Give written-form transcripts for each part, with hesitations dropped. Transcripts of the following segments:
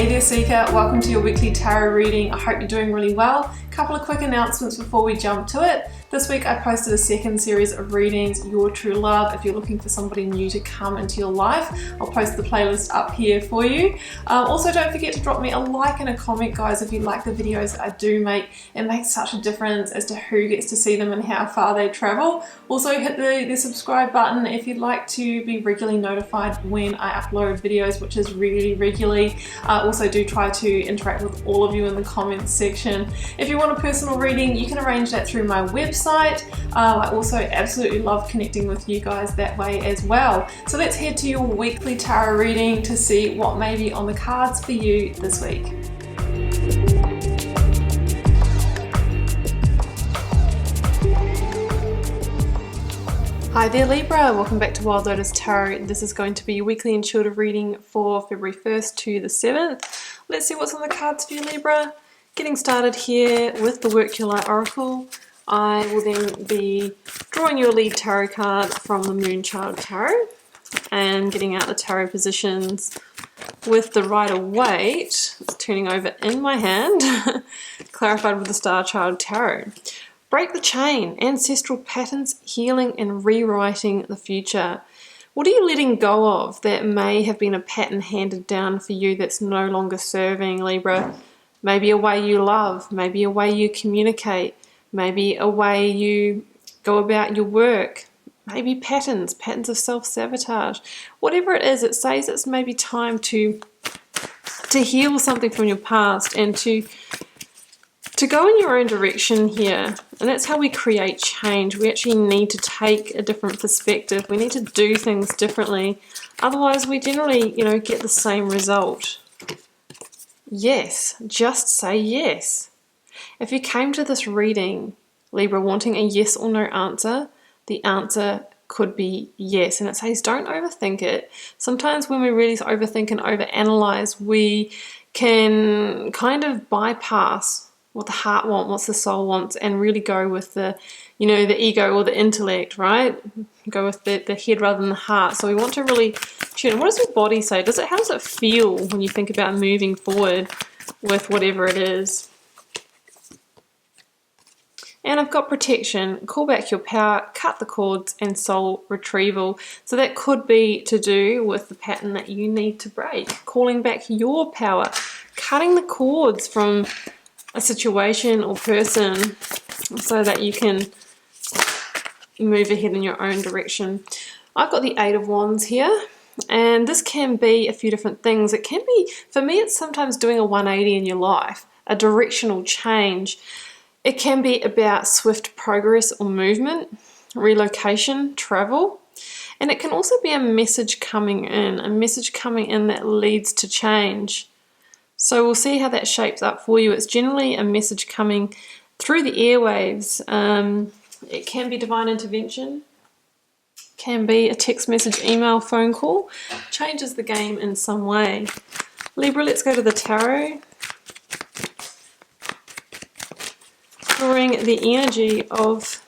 Hey there Seeker, welcome to your weekly tarot reading. I hope you're doing really well. A couple of quick announcements before we jump to it. This week I posted a second series of readings, Your True Love. If you're looking for somebody new to come into your life, I'll post the playlist up here for you. Also don't forget to drop me a like and a comment, guys, if you like the videos that I do make. It makes such a difference as to who gets to see them and how far they travel. Also hit the subscribe button if you'd like to be regularly notified when I upload videos, which is really regularly. Also do try to interact with all of you in the comments section. If you want a personal reading, you can arrange that through my website. I also absolutely love connecting with you guys that way as well. So let's head to your weekly tarot reading to see what may be on the cards for you this week. Hi there Libra, welcome back to Wild Lotus Tarot. This is going to be your weekly intuitive reading for February 1st to the 7th. Let's see what's on the cards for you Libra. Getting started here with the Work Your Light Oracle. I will then be drawing your lead tarot card from the Moonchild Tarot and getting out the tarot positions with the Rider-Waite, turning over in my hand, clarified with the Star Child Tarot. Break the chain, ancestral patterns, healing and rewriting the future. What are you letting go of that may have been a pattern handed down for you that's no longer serving, Libra? Maybe a way you love, maybe a way you communicate, maybe a way you go about your work, maybe patterns of self-sabotage. Whatever it is, it says it's maybe time to heal something from your past and to go in your own direction here. And that's how we create change. We actually need to take a different perspective. We need to do things differently. Otherwise, we generally, get the same result. Yes, just say yes. If you came to this reading, Libra, wanting a yes or no answer, the answer could be yes. And it says don't overthink it. Sometimes when we really overthink and overanalyze, we can kind of bypass what the heart wants, what the soul wants, and really go with the ego or the intellect, right? Go with the head rather than the heart. So we want to really tune in. What does your body say? How does it feel when you think about moving forward with whatever it is? And I've got protection, call back your power, cut the cords, and soul retrieval. So that could be to do with the pattern that you need to break. Calling back your power, cutting the cords from a situation or person so that you can move ahead in your own direction. I've got the Eight of Wands here, and this can be a few different things. It can be, for me, it's sometimes doing a 180 in your life, a directional change. It can be about swift progress or movement, relocation, travel, and it can also be a message coming in that leads to change. So we'll see how that shapes up for you. It's generally a message coming through the airwaves. It can be divine intervention, can be a text message, email, phone call, changes the game in some way. Libra, let's go to the tarot. Drawing the energy of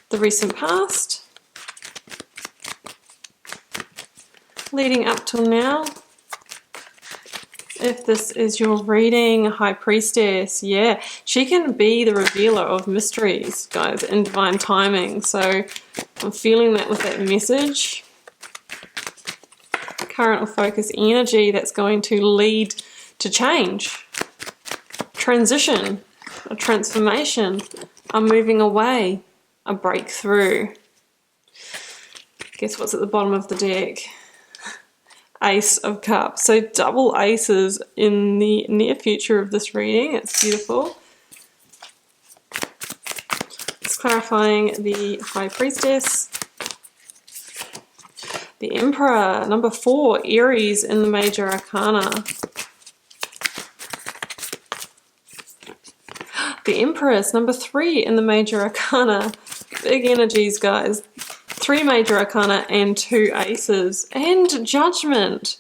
the recent past, leading up till now. If this is your reading, High Priestess, yeah, she can be the revealer of mysteries, guys, in divine timing. So I'm feeling that with that message. Current or focus energy that's going to lead to change, transition, a transformation, a moving away, a breakthrough. Guess what's at the bottom of the deck? Ace of Cups. So double aces in the near future of this reading. It's beautiful. It's clarifying the High Priestess. The Emperor, number 4, Aries in the Major Arcana. The Empress, number 3 in the Major Arcana. Big energies, guys. 3 Major Arcana and 2 Aces. And Judgment.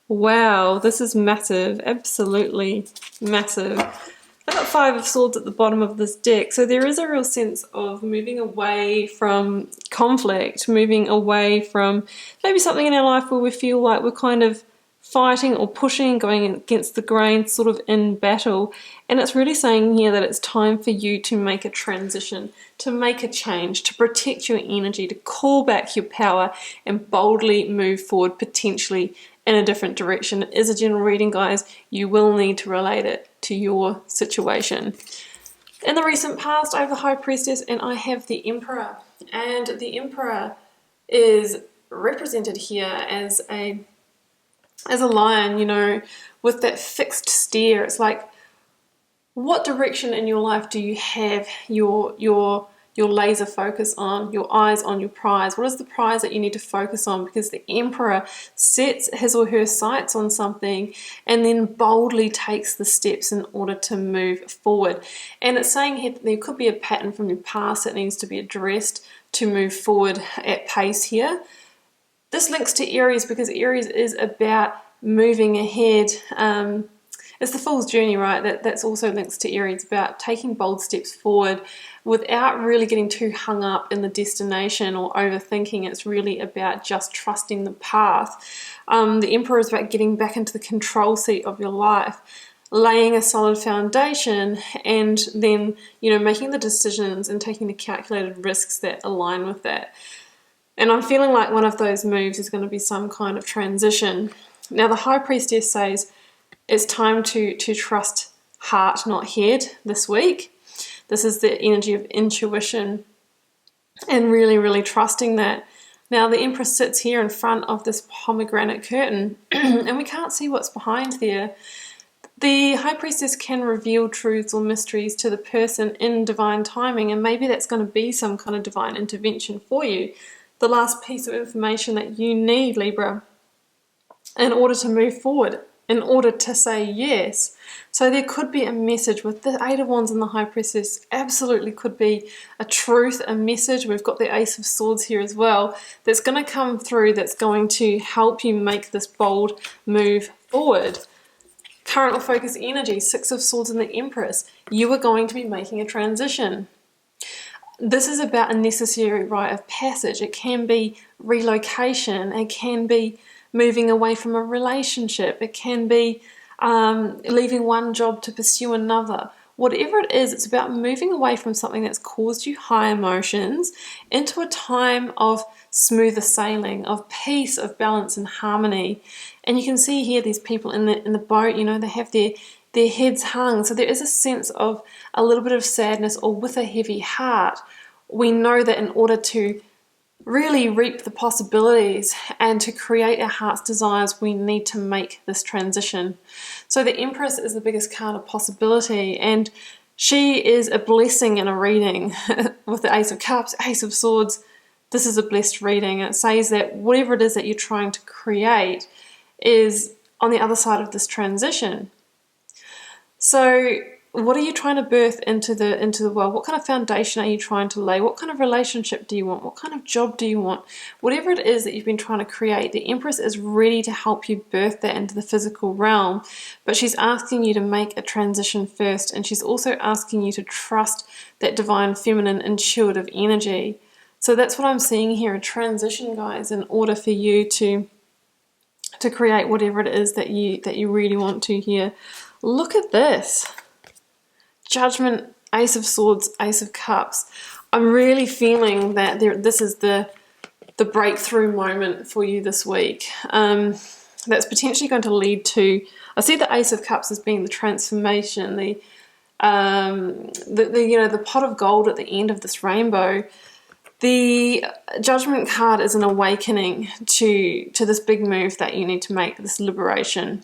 Wow, this is massive. Absolutely massive. I've got 5 of Swords at the bottom of this deck. So there is a real sense of moving away from conflict, moving away from maybe something in our life where we feel like we're kind of fighting or pushing, going against the grain, sort of in battle. And it's really saying here that it's time for you to make a transition, to make a change, to protect your energy, to call back your power and boldly move forward, potentially in a different direction. It is a general reading, guys. You will need to relate it to your situation. In the recent past, I have the High Priestess and I have the Emperor. And the Emperor is represented here as a lion, you know, with that fixed stare. It's like, what direction in your life do you have your laser focus on, your eyes on your prize? What is the prize that you need to focus on? Because the Emperor sets his or her sights on something and then boldly takes the steps in order to move forward. And it's saying here that there could be a pattern from your past that needs to be addressed to move forward at pace here. This links to Aries because Aries is about moving ahead. It's the Fool's Journey, right? That's also links to Aries, about taking bold steps forward without really getting too hung up in the destination or overthinking. It's really about just trusting the path. The Emperor is about getting back into the control seat of your life, laying a solid foundation, and then, you know, making the decisions and taking the calculated risks that align with that. And I'm feeling like one of those moves is going to be some kind of transition. Now, the High Priestess says it's time to trust heart, not head this week. This is the energy of intuition and really, really trusting that. Now, the Empress sits here in front of this pomegranate curtain and we can't see what's behind there. The High Priestess can reveal truths or mysteries to the person in divine timing, and maybe that's going to be some kind of divine intervention for you. The last piece of information that you need, Libra, in order to move forward, in order to say yes. So there could be a message with the Eight of Wands and the High Priestess. Absolutely could be a truth, a message. We've got the Ace of Swords here as well. That's going to come through, that's going to help you make this bold move forward. Current or focus energy, Six of Swords and the Empress. You are going to be making a transition. This is about a necessary rite of passage. It can be relocation. It can be moving away from a relationship. It can be leaving one job to pursue another. Whatever it is, it's about moving away from something that's caused you high emotions into a time of smoother sailing, of peace, of balance and harmony. And you can see here these people in the boat, you know, they have their heads hung. So there is a sense of a little bit of sadness, or with a heavy heart. We know that in order to really reap the possibilities and to create our heart's desires, we need to make this transition. So the Empress is the biggest card of possibility, and she is a blessing in a reading. With the Ace of Cups, Ace of Swords, this is a blessed reading. It says that whatever it is that you're trying to create is on the other side of this transition. So what are you trying to birth into the world? What kind of foundation are you trying to lay? What kind of relationship do you want? What kind of job do you want? Whatever it is that you've been trying to create, the Empress is ready to help you birth that into the physical realm. But she's asking you to make a transition first, and she's also asking you to trust that divine feminine intuitive energy. So that's what I'm seeing here, a transition, guys, in order for you to create whatever it is that you really want to here. Look at this. Judgment, Ace of Swords, Ace of Cups. I'm really feeling that this is the breakthrough moment for you this week. That's potentially going to lead to, I see the Ace of Cups as being the transformation, the pot of gold at the end of this rainbow. The Judgment card is an awakening to this big move that you need to make, this liberation.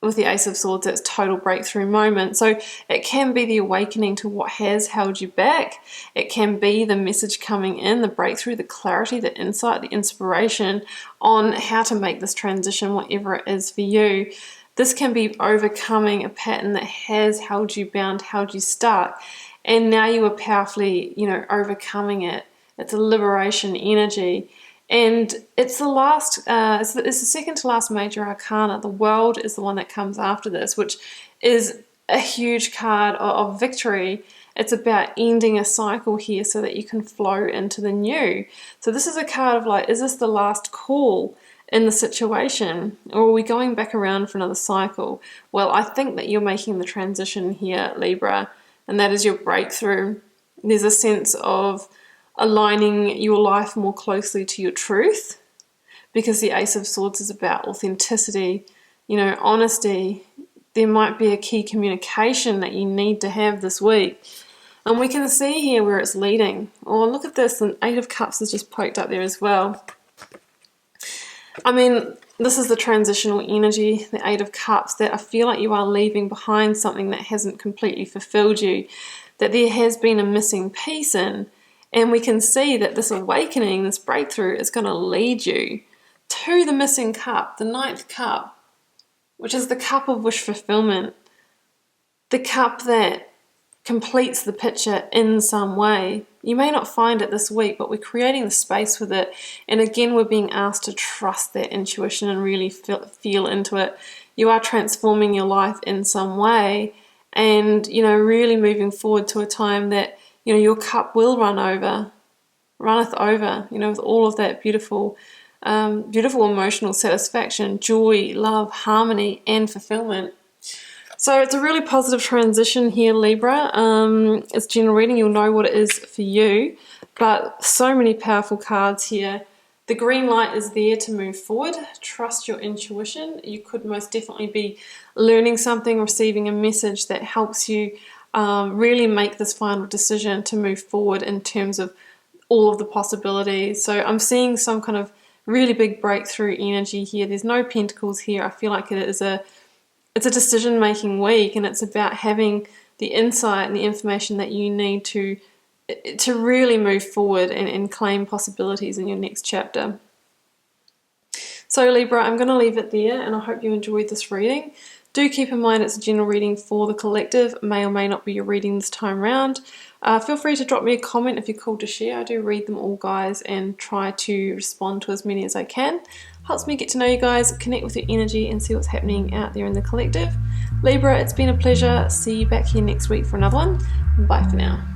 With the Ace of Swords, it's total breakthrough moment. So it can be the awakening to what has held you back. It can be the message coming in, the breakthrough, the clarity, the insight, the inspiration on how to make this transition, whatever it is for you. This can be overcoming a pattern that has held you bound, held you stuck, and now you are powerfully, overcoming it. It's a liberation energy. And it's the last, it's the second to last major arcana. The World is the one that comes after this, which is a huge card of victory. It's about ending a cycle here so that you can flow into the new. So this is a card of like, is this the last call? in the situation, or are we going back around for another cycle? Well, I think that you're making the transition here, Libra, and that is your breakthrough. There's a sense of aligning your life more closely to your truth, because the Ace of Swords is about authenticity, you know, honesty. There might be a key communication that you need to have this week. And we can see here where it's leading. Oh, look at this, an Eight of Cups is just poked up there as well. I mean, this is the transitional energy, the Eight of Cups, that I feel like you are leaving behind something that hasn't completely fulfilled you, that there has been a missing piece in, and we can see that this awakening, this breakthrough, is going to lead you to the missing cup, the Ninth Cup, which is the cup of wish fulfillment, the cup that completes the picture in some way. You may not find it this week, but we're creating the space with it, and again we're being asked to trust that intuition and really feel into it. You are transforming your life in some way, and you know, really moving forward to a time that, you know, your cup will runneth over, you know, with all of that beautiful emotional satisfaction, joy, love, harmony, and fulfillment. So it's a really positive transition here, Libra. It's general reading, you'll know what it is for you, but so many powerful cards here. The green light is there to move forward. Trust your intuition. You could most definitely be learning something, receiving a message that helps you really make this final decision to move forward in terms of all of the possibilities. So I'm seeing some kind of really big breakthrough energy here. There's no pentacles here. I feel like it's a decision-making week, and it's about having the insight and the information that you need to really move forward and claim possibilities in your next chapter. So Libra, I'm going to leave it there, and I hope you enjoyed this reading. Do keep in mind it's a general reading for the collective. May or may not be your reading this time around. Feel free to drop me a comment if you're called to share. I do read them all, guys, and try to respond to as many as I can. Helps me get to know you guys, connect with your energy, and see what's happening out there in the collective. Libra, it's been a pleasure. See you back here next week for another one. Bye for now.